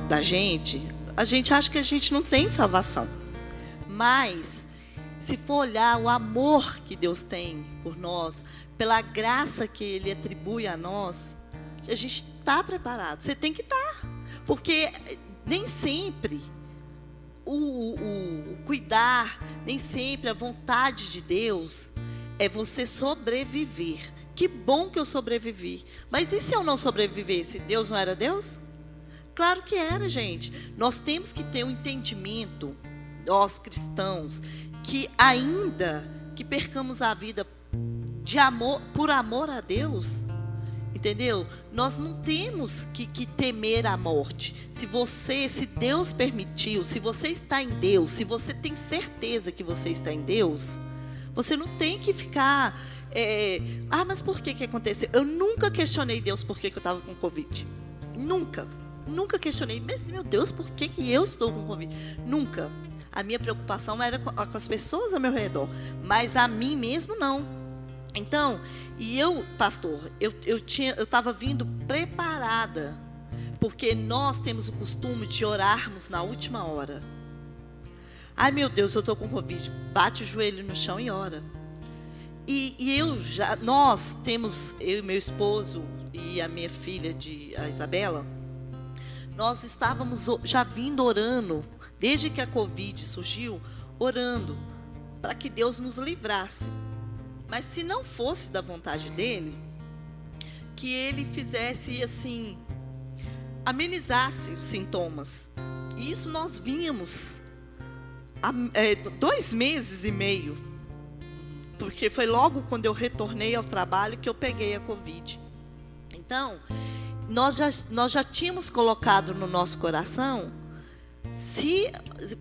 da gente, a gente acha que a gente não tem salvação. Mas, se for olhar o amor que Deus tem por nós, pela graça que Ele atribui a nós, a gente está preparado. Você tem que estar. Porque nem sempre o cuidar, nem sempre a vontade de Deus é você sobreviver. Que bom que eu sobrevivi. Mas e se eu não sobrevivesse? Deus não era Deus? Claro que era, gente. Nós temos que ter um entendimento, nós cristãos, que ainda que percamos a vida de amor, por amor a Deus, entendeu? Nós não temos que temer a morte. Se Deus permitiu, se você está em Deus, se você tem certeza que você está em Deus, você não tem que ficar... mas por que aconteceu? Eu nunca questionei Deus por que eu estava com Covid. Nunca questionei. Mas, meu Deus, por que eu estou com Covid? Nunca. A minha preocupação era com as pessoas ao meu redor. Mas a mim mesmo, não. Então, e eu, pastor, eu estava vindo preparada. Porque nós temos o costume de orarmos na última hora. Ai, meu Deus, eu estou com Covid. Bate o joelho no chão e ora. Nós temos, eu e meu esposo e a minha filha, a Isabela, nós estávamos já vindo orando, desde que a Covid surgiu, orando, para que Deus nos livrasse. Mas se não fosse da vontade dEle, que ele fizesse assim, amenizasse os sintomas. E isso nós vínhamos há 2 meses e meio, porque foi logo quando eu retornei ao trabalho que eu peguei a Covid. Então, nós já tínhamos colocado no nosso coração,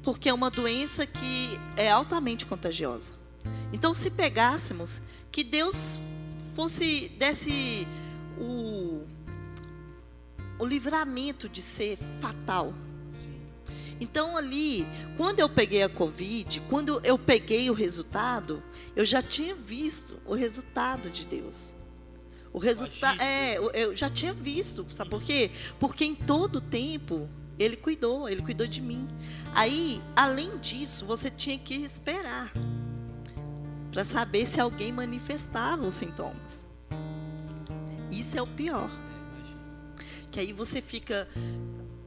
porque é uma doença que é altamente contagiosa. Então, se pegássemos, que Deus desse o livramento de ser fatal. Então, ali, quando eu peguei a Covid, quando eu peguei o resultado, eu já tinha visto o resultado de Deus. O resultado, eu já tinha visto, sabe por quê? Porque em todo tempo Ele cuidou de mim. Aí, além disso, você tinha que esperar para saber se alguém manifestava os sintomas. Isso é o pior. Que aí você fica,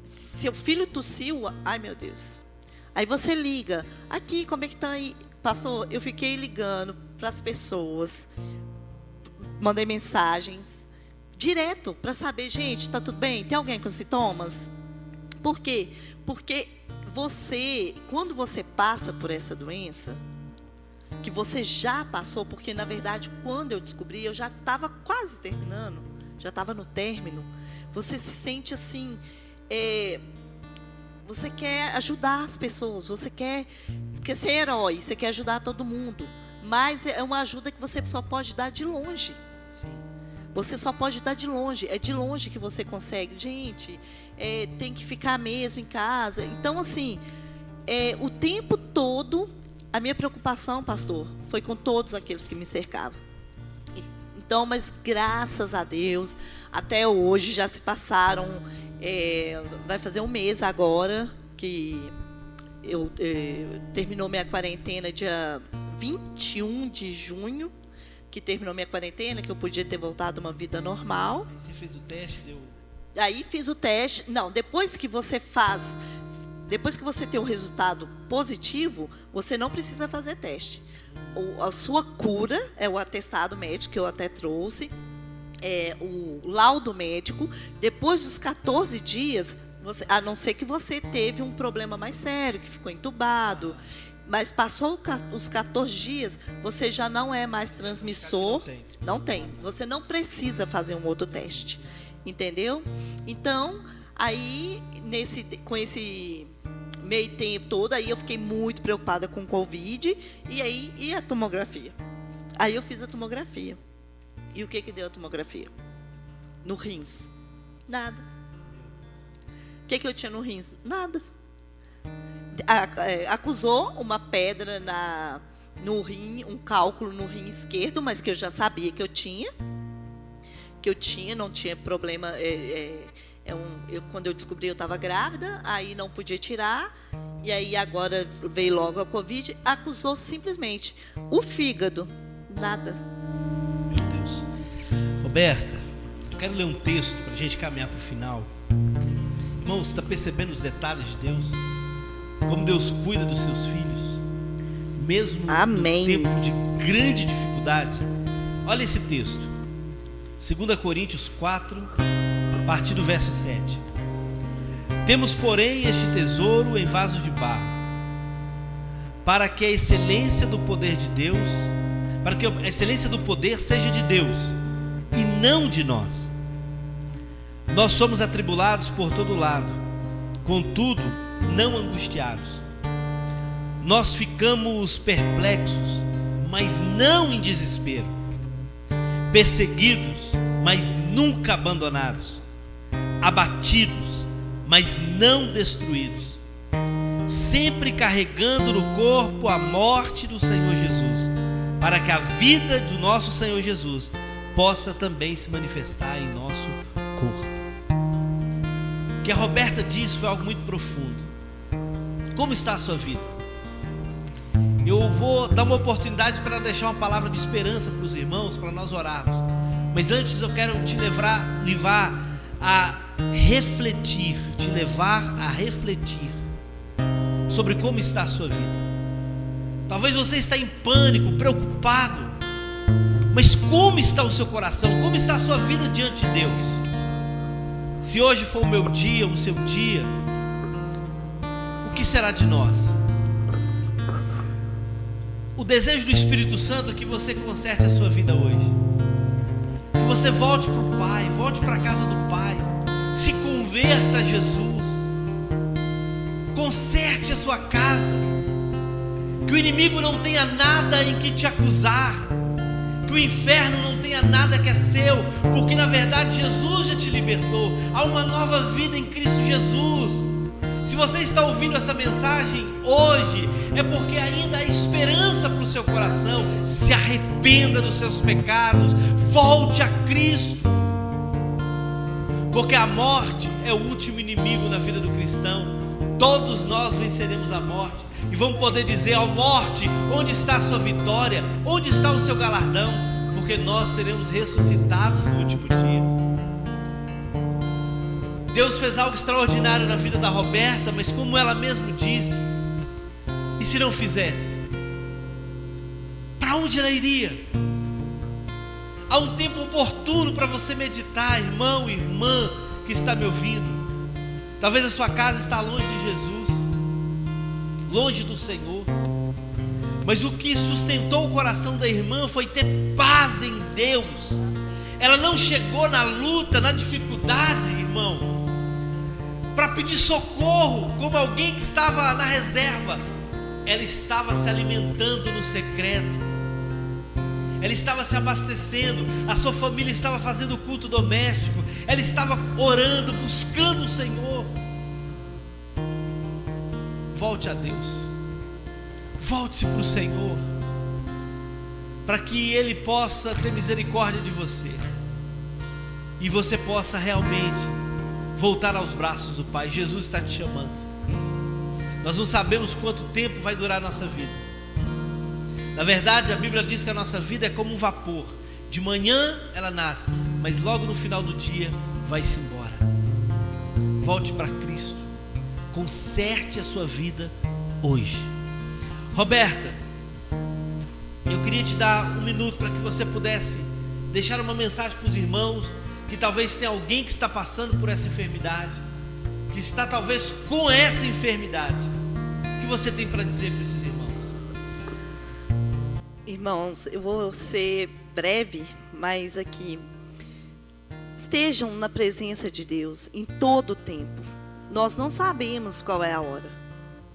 seu filho tossiu, ai meu Deus. Aí você liga, aqui, como é que tá aí? Pastor, eu fiquei ligando para as pessoas, mandei mensagens direto para saber, gente, está tudo bem? Tem alguém com sintomas? Por quê? Porque quando você passa por essa doença, que você já passou, porque na verdade quando eu descobri, eu já estava quase terminando, já estava no término, você se sente assim, você quer ajudar as pessoas, você quer ser herói, você quer ajudar todo mundo, mas é uma ajuda que você só pode dar de longe. Sim. Você só pode dar de longe, é de longe que você consegue. Gente, tem que ficar mesmo em casa. Então, assim, o tempo todo, a minha preocupação, pastor, foi com todos aqueles que me cercavam. Então, mas graças a Deus, até hoje já se passaram, vai fazer 1 mês agora, que terminou minha quarentena dia 21 de junho, que terminou minha quarentena, que eu podia ter voltado a uma vida normal. Aí você fez o teste, deu... Aí fiz o teste. Não, depois que você tem um resultado positivo, você não precisa fazer teste. A sua cura é o atestado médico, que eu até trouxe, o laudo médico. Depois dos 14 dias, a não ser que você teve um problema mais sério, que ficou entubado, mas passou os 14 dias, você já não é mais transmissor. Não tem. Você não precisa fazer um outro teste. Entendeu? Então, aí, com esse meio tempo todo, aí eu fiquei muito preocupada com o Covid. E a tomografia? Aí eu fiz a tomografia. E o que deu a tomografia? No rins. Nada. O que eu tinha no rins? Nada. Acusou uma pedra no rim, um cálculo no rim esquerdo, mas que eu já sabia que eu tinha. Não tinha problema. Quando eu descobri, eu estava grávida, aí não podia tirar, e aí agora veio logo a Covid, acusou simplesmente o fígado, nada. Meu Deus. Roberta, eu quero ler um texto para a gente caminhar para o final. Irmão, você está percebendo os detalhes de Deus? Como Deus cuida dos seus filhos, mesmo Amém. No tempo de grande dificuldade. Olha esse texto, 2 Coríntios 4, a partir do verso 7. Temos, porém, este tesouro em vasos de barro, para que a excelência do poder de Deus, para que a excelência do poder seja de Deus e não de nós. Nós somos atribulados por todo lado, contudo, não angustiados. Nós ficamos perplexos, mas não em desespero. Perseguidos, mas nunca abandonados. Abatidos, mas não destruídos. Sempre carregando no corpo a morte do Senhor Jesus, para que a vida do nosso Senhor Jesus possa também se manifestar em nosso corpo. O que a Roberta disse foi algo muito profundo. Como está a sua vida? Eu vou dar uma oportunidade para deixar uma palavra de esperança para os irmãos, para nós orarmos. Mas antes eu quero te levar a refletir, sobre como está a sua vida. Talvez você está em pânico, preocupado, Mas como está o seu coração? Como está a sua vida diante de Deus? Se hoje for o meu dia, o seu dia, o que será de nós? O desejo do Espírito Santo é que você conserte a sua vida hoje. Que você volte para o Pai, volte para a casa do Pai. Se converta a Jesus. Conserte a sua casa. Que o inimigo não tenha nada em que te acusar. Que o inferno não tenha nada que é seu. Porque na verdade Jesus já te libertou. Há uma nova vida em Cristo Jesus. Se você está ouvindo essa mensagem hoje, é porque ainda há esperança para o seu coração. Se arrependa dos seus pecados, volte a Cristo, porque a morte é o último inimigo na vida do cristão. Todos nós venceremos a morte e vamos poder dizer: ó morte, onde está a sua vitória? Onde está o seu galardão? Porque nós seremos ressuscitados no último dia. Deus fez algo extraordinário na vida da Roberta, mas como ela mesma disse, e se não fizesse? Para onde ela iria? Há um tempo oportuno para você meditar, irmão e irmã que está me ouvindo. Talvez a sua casa está longe de Jesus, longe do Senhor, mas o que sustentou o coração da irmã foi ter paz em Deus. Ela não chegou na luta, na dificuldade, irmão, para pedir socorro como alguém que estava na reserva. Ela estava se alimentando no secreto, ela estava se abastecendo, a sua família estava fazendo culto doméstico, ela estava orando, buscando o Senhor. Volte a Deus, volte-se para o Senhor, para que Ele possa ter misericórdia de você e você possa realmente voltar aos braços do Pai. Jesus está te chamando. Nós não sabemos quanto tempo vai durar a nossa vida. Na verdade, a Bíblia diz que a nossa vida é como um vapor. De manhã ela nasce, mas logo no final do dia vai-se embora. Volte para Cristo. Conserte a sua vida hoje. Roberta, eu queria te dar um minuto para que você pudesse deixar uma mensagem para os irmãos, que talvez tenha alguém que está passando por essa enfermidade, que está talvez com essa enfermidade. O que você tem para dizer para esses irmãos? Irmãos, eu vou ser breve, mas aqui, estejam na presença de Deus em todo o tempo. Nós não sabemos qual é a hora,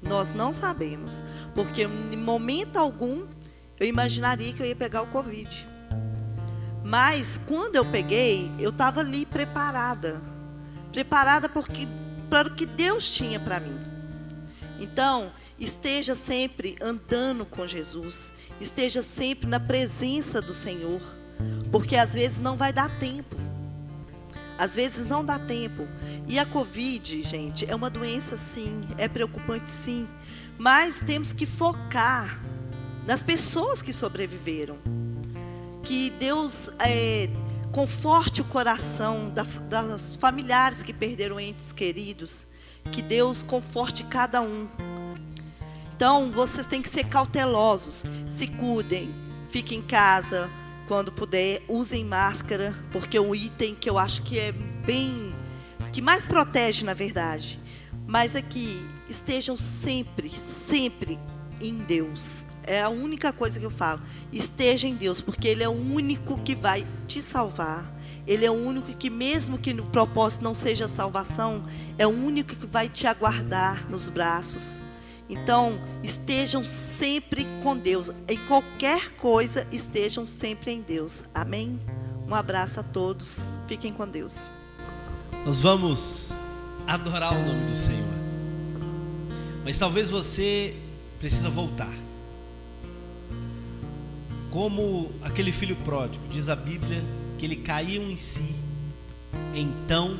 nós não sabemos, porque em momento algum eu imaginaria que eu ia pegar o Covid. Mas quando eu peguei, eu estava ali preparada para o que Deus tinha para mim. Então, esteja sempre andando com Jesus, esteja sempre na presença do Senhor, porque às vezes não vai dar tempo. Às vezes não dá tempo. E a Covid, gente, é uma doença sim, é preocupante sim, mas temos que focar nas pessoas que sobreviveram. Que Deus conforte o coração das familiares que perderam entes queridos. Que Deus conforte cada um. Então, vocês têm que ser cautelosos. Se cuidem, fiquem em casa. Quando puder, usem máscara. Porque é um item que eu acho que é bem... que mais protege, na verdade. Mas aqui, estejam sempre, sempre em Deus. É a única coisa que eu falo. Esteja em Deus, porque Ele é o único que vai te salvar. Ele é o único que, mesmo que no propósito não seja salvação, é o único que vai te aguardar nos braços. Então, estejam sempre com Deus. Em qualquer coisa, estejam sempre em Deus. Amém? Um abraço a todos. Fiquem com Deus. Nós vamos adorar o nome do Senhor. Mas talvez você precisa voltar. Como aquele filho pródigo, diz a Bíblia que ele caiu em si. Então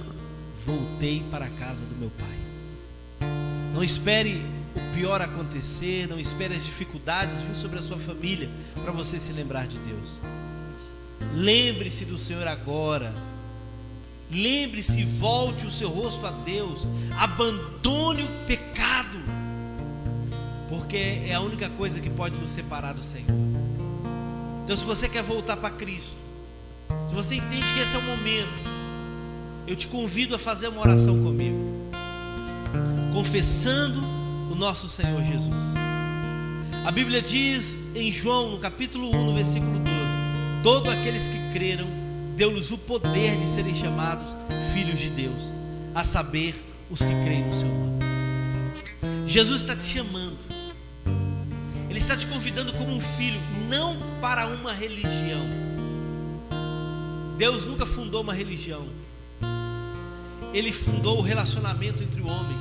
voltei para a casa do meu pai. Não espere o pior acontecer, não espere as dificuldades vir sobre a sua família para você se lembrar de Deus. Lembre-se do Senhor agora. Lembre-se, volte o seu rosto a Deus. Abandone o pecado, porque é a única coisa que pode nos separar do Senhor. Então, se você quer voltar para Cristo, se você entende que esse é o momento, eu te convido a fazer uma oração comigo, confessando o nosso Senhor Jesus. A Bíblia diz em João, no capítulo 1, no versículo 12: todos aqueles que creram, deu-lhes o poder de serem chamados filhos de Deus, a saber, os que creem no seu nome. Jesus está te chamando, Ele está te convidando como um filho, não para uma religião. Deus nunca fundou uma religião, Ele fundou o relacionamento entre o homem,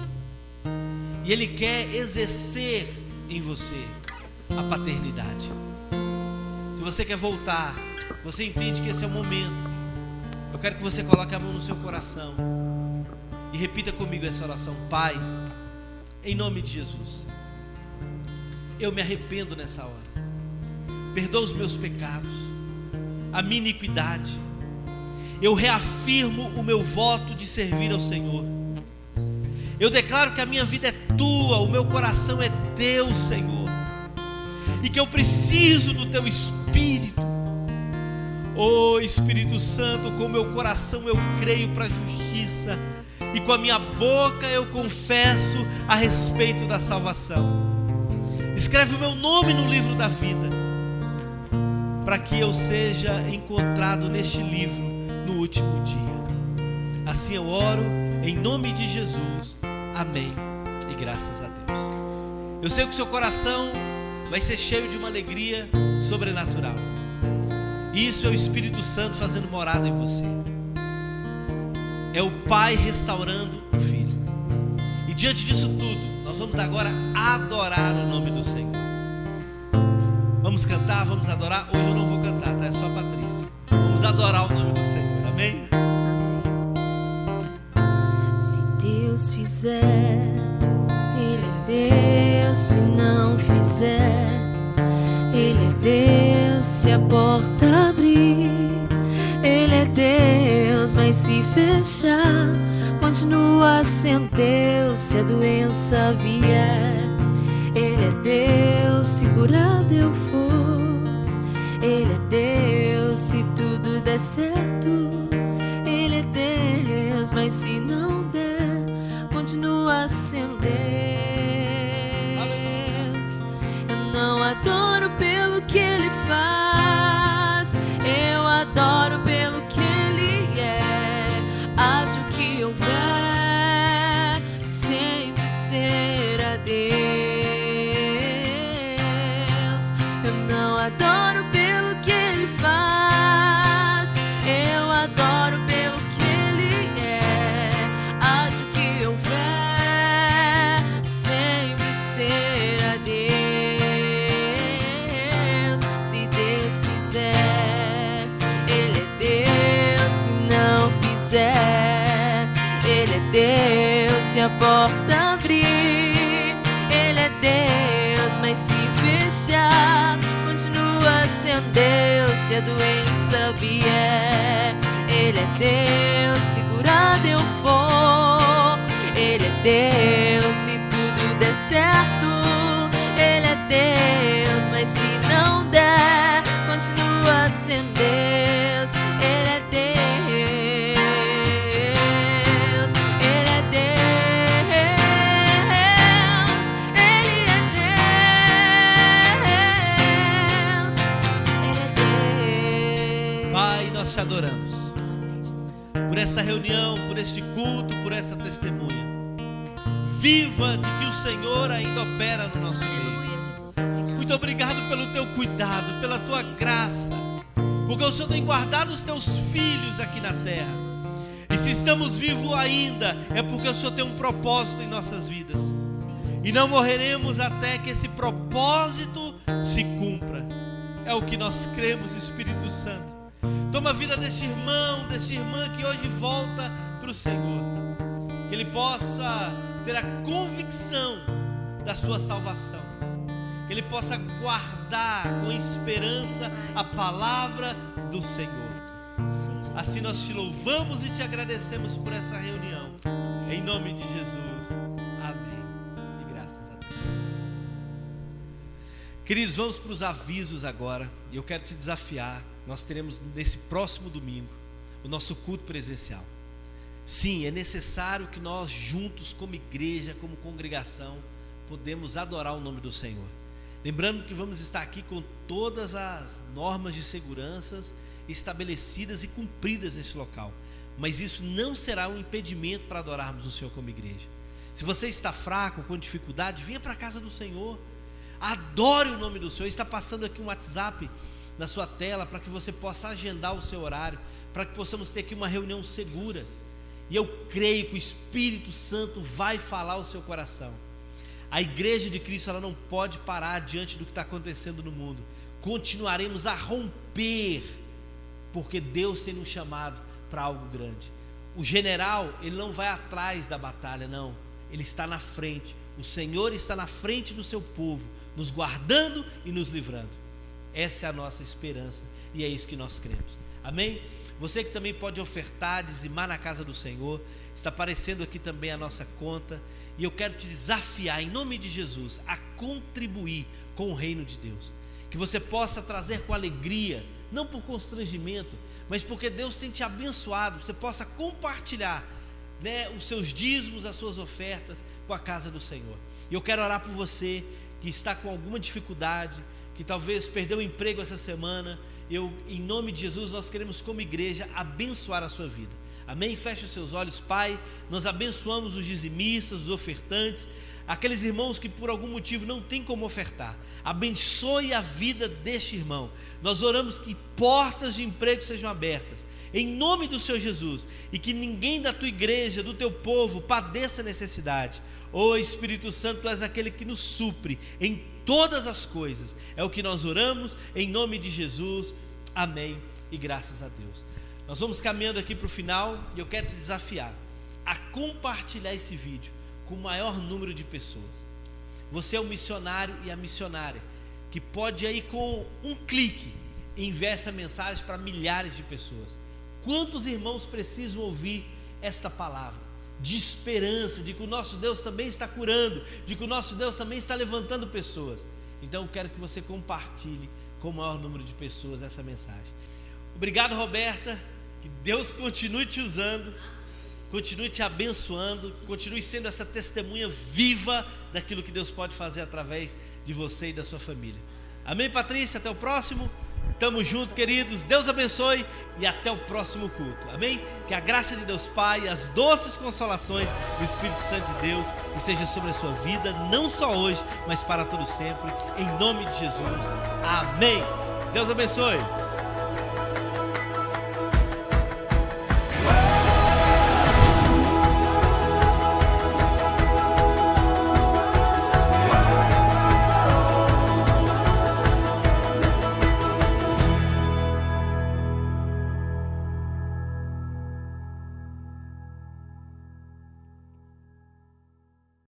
e Ele quer exercer em você a paternidade. Se você quer voltar, você entende que esse é o momento, eu quero que você coloque a mão no seu coração e repita comigo essa oração: Pai, em nome de Jesus, eu me arrependo nessa hora, perdoa os meus pecados, a minha iniquidade, eu reafirmo o meu voto de servir ao Senhor, eu declaro que a minha vida é tua, o meu coração é teu, Senhor, e que eu preciso do teu Espírito. Oh Espírito Santo, com o meu coração eu creio para a justiça, e com a minha boca eu confesso a respeito da salvação. Escreve o meu nome no livro da vida, para que eu seja encontrado neste livro no último dia. Assim eu oro em nome de Jesus, amém e graças a Deus. Eu sei que o seu coração vai ser cheio de uma alegria sobrenatural. Isso é o Espírito Santo fazendo morada em você. É o Pai restaurando o Filho. E diante disso tudo, nós vamos agora adorar o nome do Senhor. Vamos cantar, vamos adorar. Hoje eu não vou cantar, tá? É só a Patrícia. Vamos adorar o nome do Senhor, amém? Se Deus fizer, Ele é Deus. Se não fizer, Ele é Deus. Se a porta abrir, Ele é Deus. Mas se fechar, continua sendo Deus. Se a doença vier, Ele é Deus. Se curado eu for, Ele é Deus. Se tudo der certo, Ele é Deus. Mas se não der, continua sendo Deus. Eu não adoro pelo que Ele faz, eu adoro pelo que Ele é. Haja o que houver, sempre será Deus. Eu não adoro pelo que Ele faz, eu adoro pelo que Ele é. Haja o que houver, sempre será Deus. Se Deus fizer, Ele é Deus. Se não fizer, Ele é Deus. Se a porta abrir, Ele é Deus. Mas se fechar, continua sendo Deus. Se a doença vier, Ele é Deus. Se curado eu for, Ele é Deus. Se tudo der certo, Ele é Deus. Mas se não der, continua sendo Deus. Ele é Deus. Ele é Deus. Ele é Deus. Ele é Deus. Pai, nós te adoramos por esta reunião, por este culto, por esta testemunha viva de que o Senhor ainda opera no nosso meio. Aleluia, Jesus. Obrigado. Muito obrigado pelo teu cuidado, pela tua graça, porque o Senhor tem guardado os teus filhos aqui na terra. E se estamos vivos ainda, é porque o Senhor tem um propósito em nossas vidas. E não morreremos até que esse propósito se cumpra. É o que nós cremos, Espírito Santo. Toma a vida deste irmão, desta irmã que hoje volta para o Senhor. Que ele possa ter a convicção da sua salvação. Que ele possa guardar com esperança a palavra do Senhor. Assim nós te louvamos e te agradecemos por essa reunião. Em nome de Jesus. Amém. E graças a Deus. Queridos, vamos para os avisos agora. E eu quero te desafiar. Nós teremos nesse próximo domingo o nosso culto presencial. Sim, é necessário que nós juntos, como igreja, como congregação, podemos adorar o nome do Senhor. Lembrando que vamos estar aqui com todas as normas de segurança estabelecidas e cumpridas nesse local. Mas isso não será um impedimento para adorarmos o Senhor como igreja. Se você está fraco, com dificuldade, venha para a casa do Senhor. Adore o nome do Senhor. Está passando aqui um WhatsApp na sua tela para que você possa agendar o seu horário, para que possamos ter aqui uma reunião segura. E eu creio que o Espírito Santo vai falar ao seu coração. A igreja de Cristo, ela não pode parar diante do que está acontecendo no mundo. Continuaremos a romper, porque Deus tem nos chamado para algo grande. O general, ele não vai atrás da batalha, não. Ele está na frente. O Senhor está na frente do seu povo, nos guardando e nos livrando. Essa é a nossa esperança e é isso que nós cremos. Amém? Você que também pode ofertar, dizimar na casa do Senhor. Está aparecendo aqui também a nossa conta. E eu quero te desafiar, em nome de Jesus, a contribuir com o reino de Deus. Que você possa trazer com alegria, não por constrangimento, mas porque Deus tem te abençoado. Você possa compartilhar, né, os seus dízimos, as suas ofertas com a casa do Senhor. E eu quero orar por você que está com alguma dificuldade, que talvez perdeu o emprego essa semana. Em nome de Jesus, nós queremos como igreja abençoar a sua vida. Amém? Feche os seus olhos. Pai, nós abençoamos os dizimistas, os ofertantes, aqueles irmãos que por algum motivo não têm como ofertar. Abençoe a vida deste irmão. Nós oramos que portas de emprego sejam abertas, em nome do Senhor Jesus, e que ninguém da tua igreja, do teu povo, padeça necessidade. Ó Espírito Santo, tu és aquele que nos supre em todas as coisas. É o que nós oramos, em nome de Jesus. Amém e graças a Deus. Nós vamos caminhando aqui para o final e eu quero te desafiar a compartilhar esse vídeo com o maior número de pessoas. Você é o missionário e a missionária que pode aí com um clique enviar essa mensagem para milhares de pessoas. Quantos irmãos precisam ouvir esta palavra de esperança, de que o nosso Deus também está curando, de que o nosso Deus também está levantando pessoas? Então eu quero que você compartilhe com o maior número de pessoas essa mensagem. Obrigado, Roberta. Que Deus continue te usando, continue te abençoando, continue sendo essa testemunha viva daquilo que Deus pode fazer através de você e da sua família. Amém, Patrícia? Até o próximo. Tamo junto, queridos. Deus abençoe e até o próximo culto. Amém? Que a graça de Deus Pai e as doces consolações do Espírito Santo de Deus esteja sobre a sua vida, não só hoje, mas para todo sempre, em nome de Jesus. Amém. Deus abençoe.